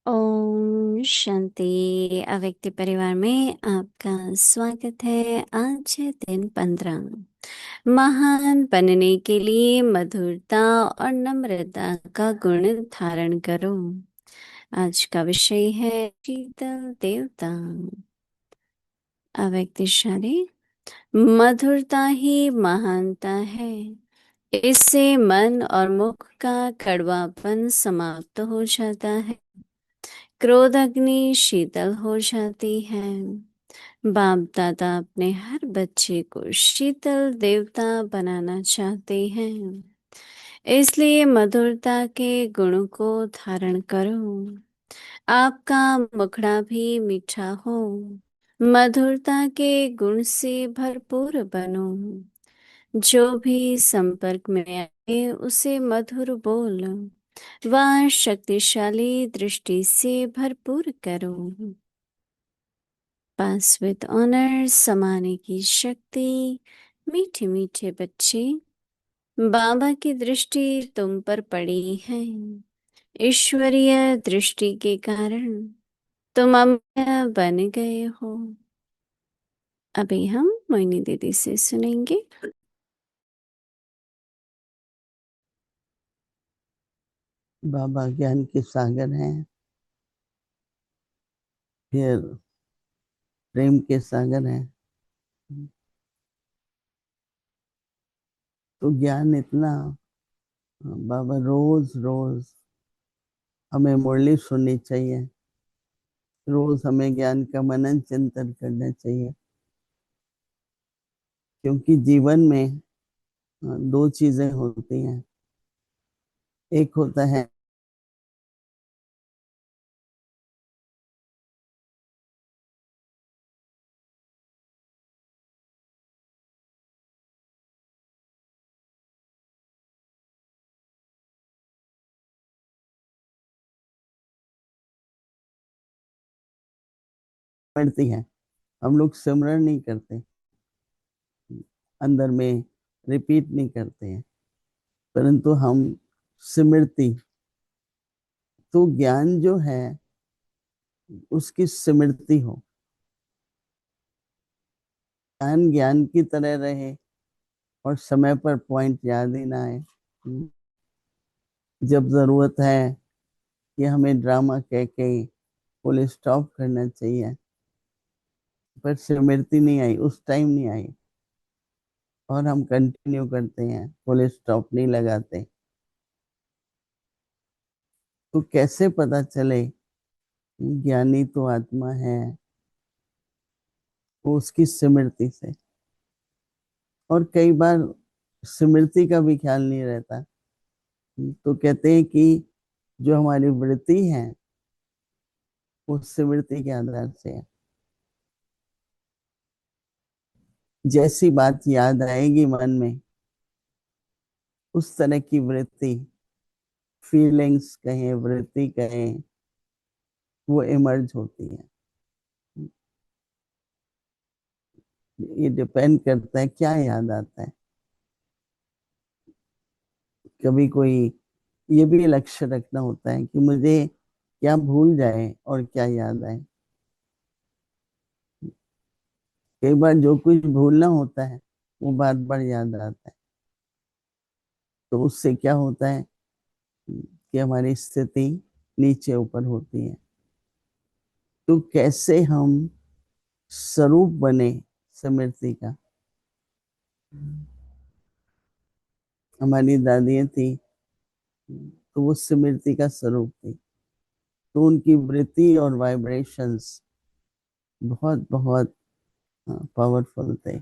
ओम शांति। अव्यक्त परिवार में आपका स्वागत है। आज है दिन 15। महान बनने के लिए मधुरता और नम्रता का गुण धारण करो। आज का विषय है शीतल देवता। अव्यक्त शादी मधुरता ही महानता है। इससे मन और मुख का कड़वापन समाप्त हो जाता है। क्रोध अग्नि शीतल हो जाती है। बाप दादा अपने हर बच्चे को शीतल देवता बनाना चाहते हैं। इसलिए मधुरता के गुण को धारण करो। आपका मुखड़ा भी मीठा हो। मधुरता के गुण से भरपूर बनो। जो भी संपर्क में आए उसे मधुर बोल वह शक्तिशाली दृष्टि से भरपूर करो। पास विद ऑनर समाने की शक्ति। मीठे मीठे बच्चे, बाबा की दृष्टि तुम पर पड़ी है। ईश्वरीय दृष्टि के कारण तुम अमर बन गए हो। अभी हम मोहिनी दीदी से सुनेंगे। बाबा ज्ञान के सागर हैं, फिर प्रेम के सागर हैं। तो ज्ञान इतना, बाबा रोज रोज हमें मुरली सुननी चाहिए। रोज हमें ज्ञान का मनन चिंतन करना चाहिए, क्योंकि जीवन में दो चीजें होती हैं। एक होता है बढ़ती है, हम लोग सिमरन नहीं करते, अंदर में रिपीट नहीं करते हैं, परंतु हम स्मृति, तो ज्ञान जो है उसकी स्मृति हो। ज्ञान ज्ञान की तरह रहे और समय पर पॉइंट याद ही ना आए। जब जरूरत है कि हमें ड्रामा कह के फुल स्टॉप करना चाहिए, पर स्मृति नहीं आई, उस टाइम नहीं आई, और हम कंटिन्यू करते हैं, फुल स्टॉप नहीं लगाते। तो कैसे पता चले ज्ञानी तो आत्मा है? वो उसकी स्मृति से। और कई बार स्मृति का भी ख्याल नहीं रहता, तो कहते हैं कि जो हमारी वृत्ति है वो स्मृति के आधार से है। जैसी बात याद आएगी मन में, उस तरह की वृत्ति, फीलिंग्स कहें, वृत्ति कहें, वो इमर्ज होती है। ये डिपेंड करता है क्या याद आता है। कभी कोई ये भी लक्ष्य रखना होता है कि मुझे क्या भूल जाए और क्या याद आए। कई बार जो कुछ भूलना होता है वो बार बार याद आता है, तो उससे क्या होता है कि हमारी स्थिति नीचे ऊपर होती है। तो कैसे हम स्वरूप बने स्मृति का? हमारी दादियाँ थी, तो वो स्मृति का स्वरूप थी, तो उनकी वृत्ति और वाइब्रेशंस बहुत बहुत पावरफुल थे।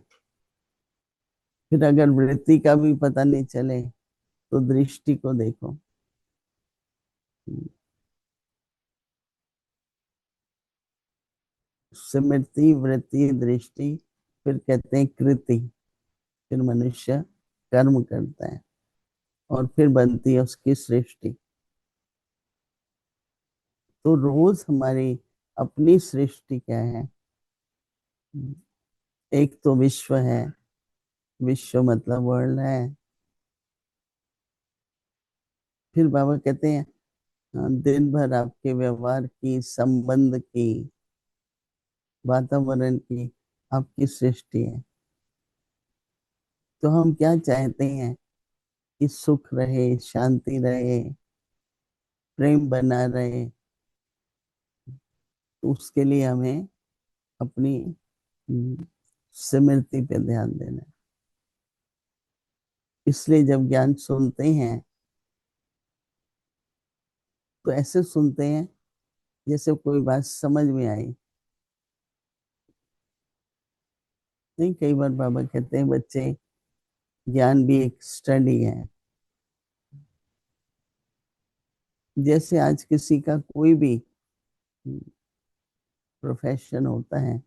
फिर अगर वृत्ति का भी पता नहीं चले तो दृष्टि को देखो। स्मृति, वृत्ति, दृष्टि, फिर कहते हैं कृति। फिर मनुष्य कर्म करता है और फिर बनती है उसकी सृष्टि। तो रोज हमारी अपनी सृष्टि क्या है? एक तो विश्व है, विश्व मतलब वर्ल्ड है। फिर बाबा कहते हैं हाँ, दिन भर आपके व्यवहार की, संबंध की, वातावरण की आपकी सृष्टि है। तो हम क्या चाहते हैं कि सुख रहे, शांति रहे, प्रेम बना रहे। तो उसके लिए हमें अपनी स्मृति पे ध्यान देना है। इसलिए जब ज्ञान सुनते हैं तो ऐसे सुनते हैं जैसे कोई बात समझ में आई। नहीं, कई बार बाबा कहते हैं बच्चे, ज्ञान भी एक स्टडी है। जैसे आज किसी का कोई भी प्रोफेशन होता है,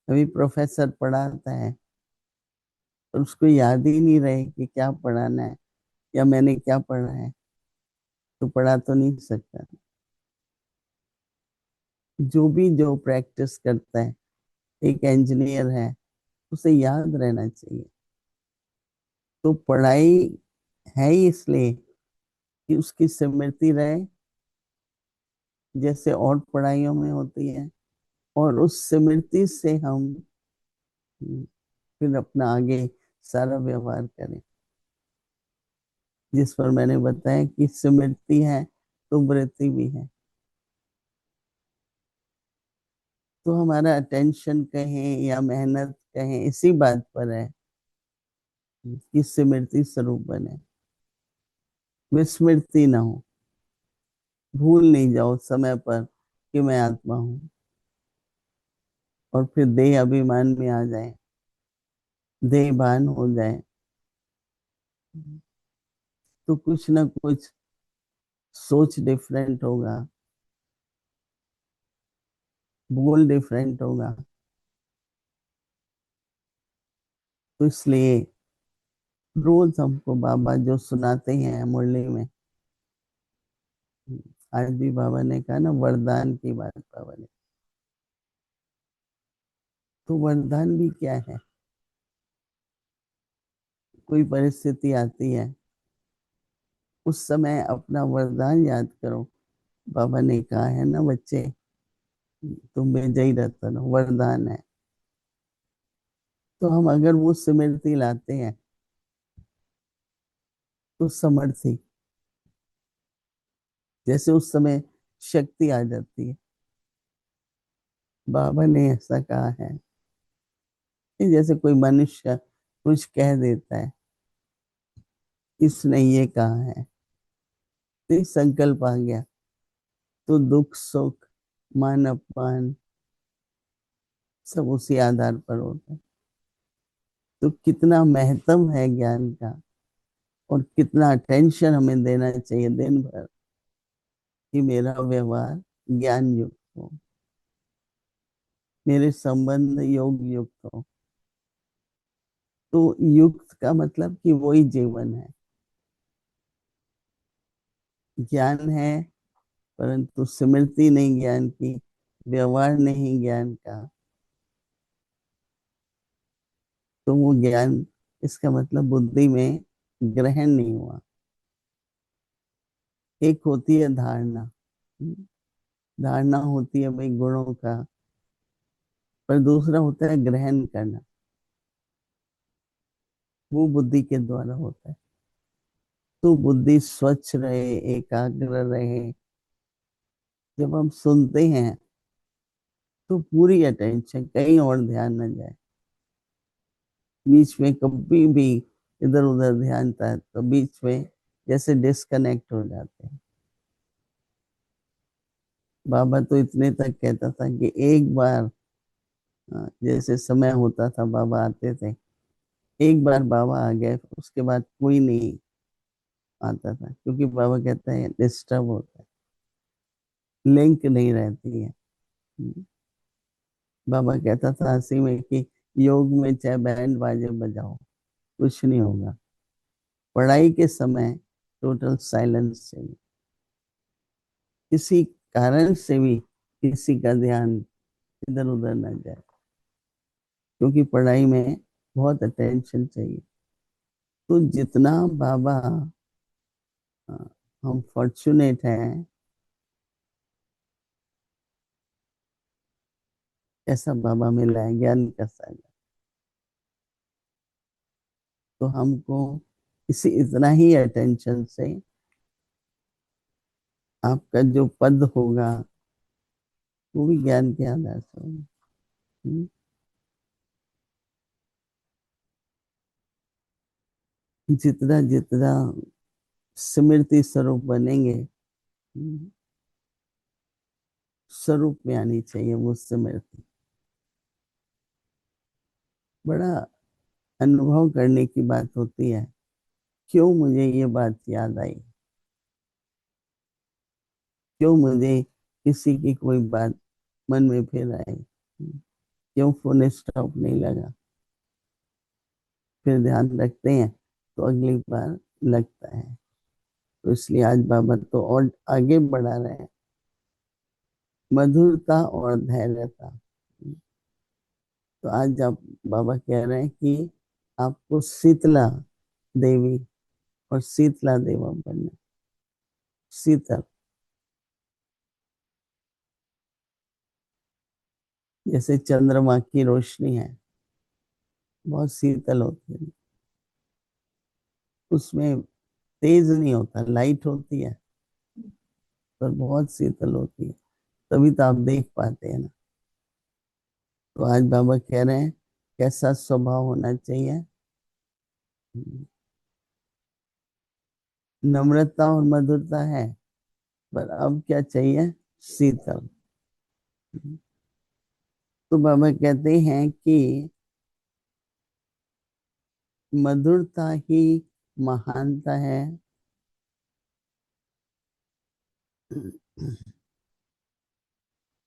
अभी प्रोफेसर पढ़ाता है और उसको याद ही नहीं रहे कि क्या पढ़ाना है या मैंने क्या पढ़ा है, तो पढ़ा तो नहीं सकता। जो भी जो प्रैक्टिस करता है, एक इंजीनियर है, उसे याद रहना चाहिए। तो पढ़ाई है ही इसलिए कि उसकी स्मृति रहे, जैसे और पढ़ाइयों में होती है, और उस स्मृति से हम फिर अपना आगे सारा व्यवहार करें। जिस पर मैंने बताया कि स्मृति है तो वृत्ति भी है। तो हमारा अटेंशन कहें या मेहनत कहें, इसी बात पर है कि स्मृति स्वरूप बने, विस्मृति ना हो, भूल नहीं जाओ समय पर कि मैं आत्मा हूँ, और फिर देह अभिमान में आ जाए, देहभान हो जाए, तो कुछ ना कुछ सोच डिफरेंट होगा, बोल डिफरेंट होगा। तो इसलिए रोज हमको बाबा जो सुनाते हैं मुरली में, आज भी बाबा ने कहा ना, वरदान की बात बाबा ने। तो वरदान भी क्या है? कोई परिस्थिति आती है, उस समय अपना वरदान याद करो। बाबा ने कहा है ना बच्चे, तुम में जय रतन वरदान है। तो हम अगर वो स्मृति लाते हैं तो समर्थी, जैसे उस समय शक्ति आ जाती है। बाबा ने ऐसा कहा है कि जैसे कोई मनुष्य कुछ कह देता है, इसने ये कहा है, तो एक संकल्प आ गया, तो दुख सुख, मान अपमान सब उसी आधार पर होता है। तो कितना महत्व है ज्ञान का, और कितना अटेंशन हमें देना चाहिए दिन भर कि मेरा व्यवहार ज्ञान युक्त हो, मेरे संबंध योग युक्त हो। तो युक्त का मतलब कि वही जीवन है, ज्ञान है, परंतु स्मृति नहीं ज्ञान की, व्यवहार नहीं ज्ञान का। तो वो ज्ञान, इसका मतलब बुद्धि में ग्रहण नहीं हुआ। एक होती है धारणा, धारणा होती है भाई गुणों का, पर दूसरा होता है ग्रहण करना, वो बुद्धि के द्वारा होता है। तो बुद्धि स्वच्छ रहे, एकाग्र रहे। जब हम सुनते हैं तो पूरी अटेंशन, कहीं और ध्यान न जाए। बीच में कभी भी इधर उधर ध्यान था तो बीच में जैसे डिस्कनेक्ट हो जाते हैं। बाबा तो इतने तक कहता था कि एक बार, जैसे समय होता था बाबा आते थे, एक बार बाबा आ गए उसके बाद कोई नहीं आता था, क्योंकि बाबा कहते हैं डिस्टर्ब होता है, लिंक नहीं रहती है। बाबा कहता था हंसी में कि योग में चाहे बैंड बाजे बजाओ, कुछ नहीं होगा। पढ़ाई के समय टोटल साइलेंस चाहिए, किसी कारण से भी किसी का ध्यान इधर उधर ना जाए, क्योंकि पढ़ाई में बहुत अटेंशन चाहिए। तो जितना बाबा हम फॉर्चुनेट हैं, ऐसा बाबा मिला है, ज्ञान का सागर। तो हमको इसी इतना ही अटेंशन से आपका जो पद होगा वो भी ज्ञान के आधार से होगा। जितना जितना स्मृति स्वरूप बनेंगे, स्वरूप में आनी चाहिए वो स्मृति। बड़ा अनुभव करने की बात होती है, क्यों मुझे ये बात याद आई, क्यों मुझे किसी की कोई बात मन में फिर आई, क्यों फोन स्टॉप नहीं लगा। फिर ध्यान रखते हैं तो अगली बार लगता है। तो इसलिए आज बाबा तो और आगे बढ़ा रहे हैं, मधुरता और धैर्यता। तो आज आप बाबा कह रहे हैं कि आपको शीतला देवी और शीतला देवा बनना। शीतल जैसे चंद्रमा की रोशनी है, बहुत शीतल होती है, उसमें तेज नहीं होता, लाइट होती है पर बहुत शीतल होती है, तभी तो आप देख पाते हैं ना। तो आज बाबा कह रहे हैं कैसा स्वभाव होना चाहिए, नम्रता और मधुरता है, पर अब क्या चाहिए, शीतल। तो बाबा कहते हैं कि मधुरता ही महानता है।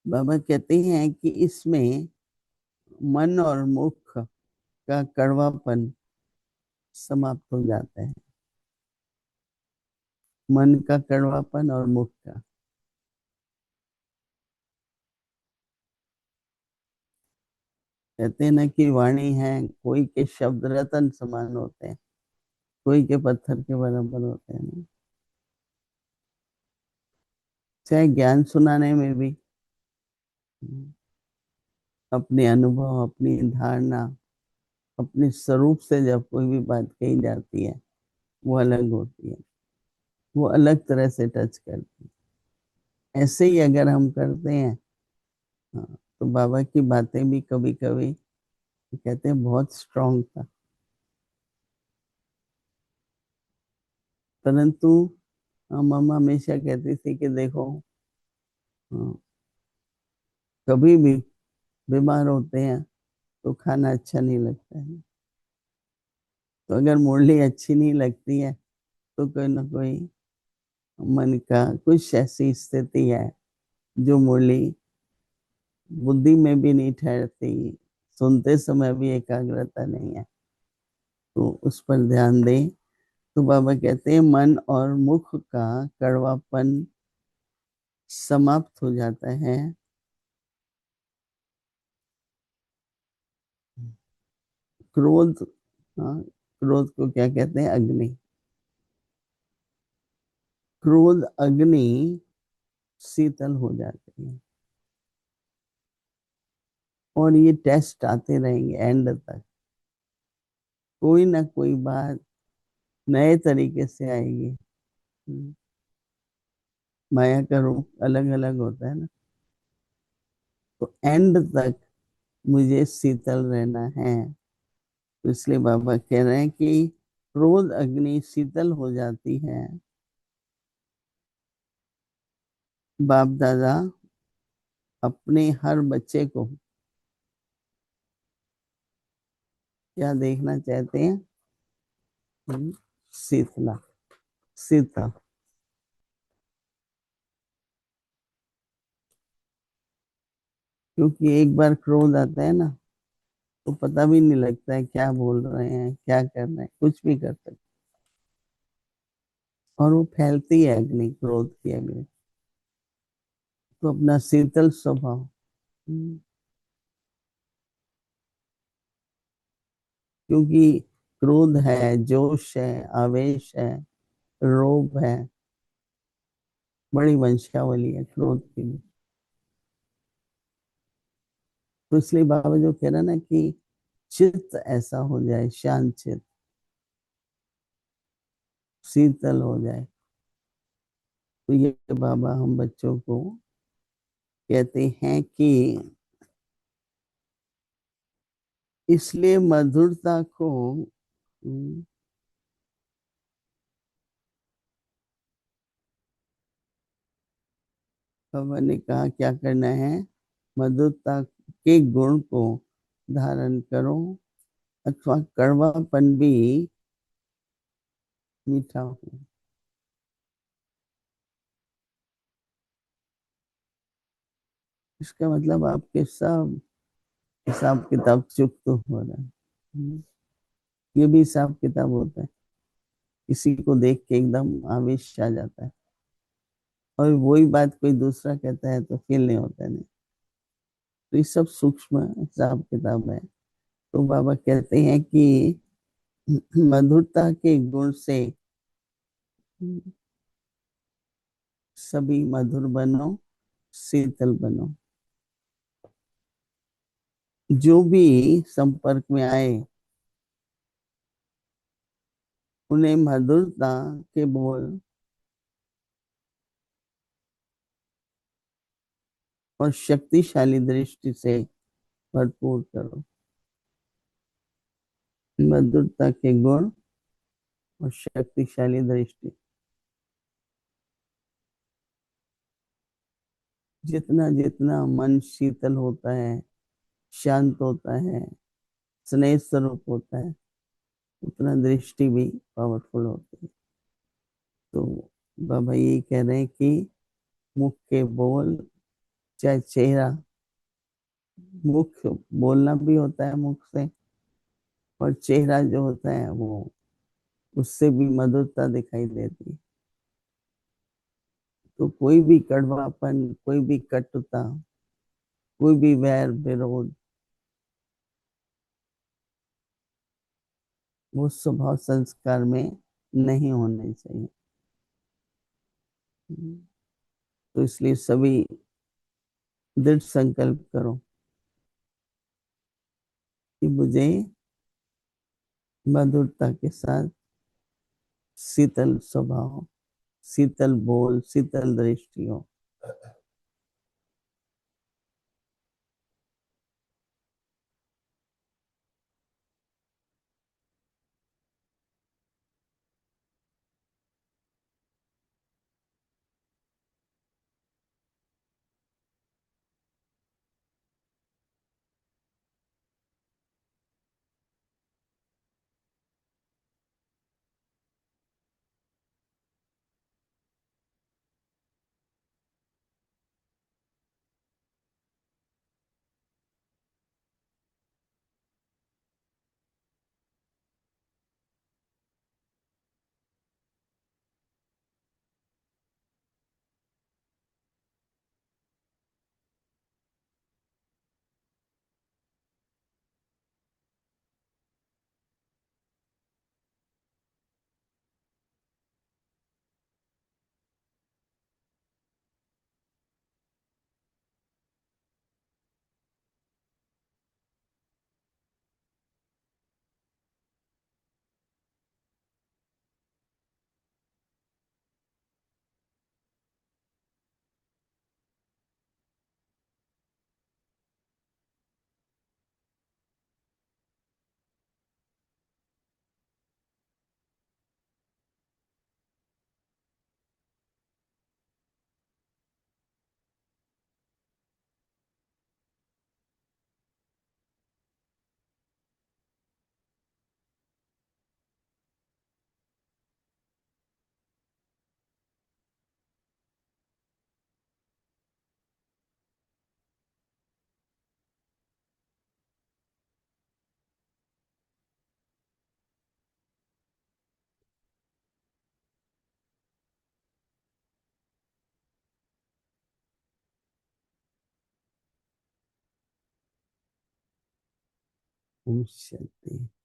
बाबा कहते हैं कि इसमें मन और मुख का कड़वापन समाप्त हो जाता है। मन का कड़वापन और मुख का। कहते हैं ना कि वाणी है, कोई के शब्द रतन समान होते हैं, कोई के पत्थर के बराबर होते हैं ना। चाहे ज्ञान सुनाने में भी अपने अनुभव, अपनी धारणा, अपने स्वरूप से जब कोई भी बात कही जाती है वो अलग होती है, वो अलग तरह से टच करती है। ऐसे ही अगर हम करते हैं, हाँ, तो बाबा की बातें भी कभी कभी कहते हैं बहुत स्ट्रांग था, परंतु मम्मा हमेशा कहती थी कि देखो, हाँ, कभी भी बीमार होते हैं तो खाना अच्छा नहीं लगता है। तो अगर मुरली अच्छी नहीं लगती है तो कोई ना कोई मन का कुछ ऐसी स्थिति है जो मुरली बुद्धि में भी नहीं ठहरती, सुनते समय भी एकाग्रता नहीं है, तो उस पर ध्यान दें। तो बाबा कहते हैं मन और मुख का कड़वापन समाप्त हो जाता है। क्रोध, हाँ, क्रोध को क्या कहते हैं, अग्नि। क्रोध अग्नि शीतल हो जाती है, और ये टेस्ट आते रहेंगे एंड तक। कोई ना कोई बात नए तरीके से आएगी। माया का रूप अलग अलग होता है ना। तो एंड तक मुझे शीतल रहना है। तो इसलिए बाबा कह रहे हैं कि क्रोध अग्नि शीतल हो जाती है। बाप दादा अपने हर बच्चे को क्या देखना चाहते हैं, शीतला, शीतल। क्योंकि एक बार क्रोध आता है ना तो पता भी नहीं लगता है क्या बोल रहे हैं, क्या कर रहे हैं, कुछ भी कर सकते। और वो फैलती है अग्नि, क्रोध की अग्नि। तो अपना शीतल स्वभाव, क्योंकि क्रोध है, जोश है, आवेश है, रोब है, बड़ी वंशावली है क्रोध की भी। तो इसलिए बाबा जो कह रहा ना कि चित्त ऐसा हो जाए, शांत चित्त, शीतल हो जाए। तो ये बाबा हम बच्चों को कहते हैं कि इसलिए मधुरता को बाबा ने कहा क्या करना है, मधुरता के गुण को धारण करो, अथवा कड़वापन भी मीठा हो। इसका मतलब आपके सब हिसाब किताब चुकत हो रहा है। ये भी हिसाब किताब होता है। किसी को देख के एकदम आवेश आ जाता है, और वही बात कोई दूसरा कहता है तो फील नहीं होता है, नहीं। तो ये सब सूक्ष्म हिसाब किताब है। तो बाबा कहते हैं कि मधुरता के गुण से सभी मधुर बनो, शीतल बनो। जो भी संपर्क में आए उन्हें मधुरता के बोल और शक्तिशाली दृष्टि से भरपूर करो। मधुरता के गुण और शक्तिशाली दृष्टि, जितना जितना मन शीतल होता है, शांत होता है, स्नेह स्वरूप होता है, उतना दृष्टि भी पावरफुल होती है। तो बाबा ये कह रहे हैं कि मुख के बोल, चाहे चेहरा, मुख बोलना भी होता है मुख से, और चेहरा जो होता है वो, उससे भी मधुरता दिखाई देती है। तो कोई भी कड़वापन, कोई भी कटुता, कोई भी वैर विरोध, वो स्वभाव संस्कार में नहीं होने चाहिए। तो इसलिए सभी दृढ़ संकल्प करो कि मुझे मधुरता के साथ शीतल स्वभाव, शीतल बोल, शीतल दृष्टि हो। ओम शांति।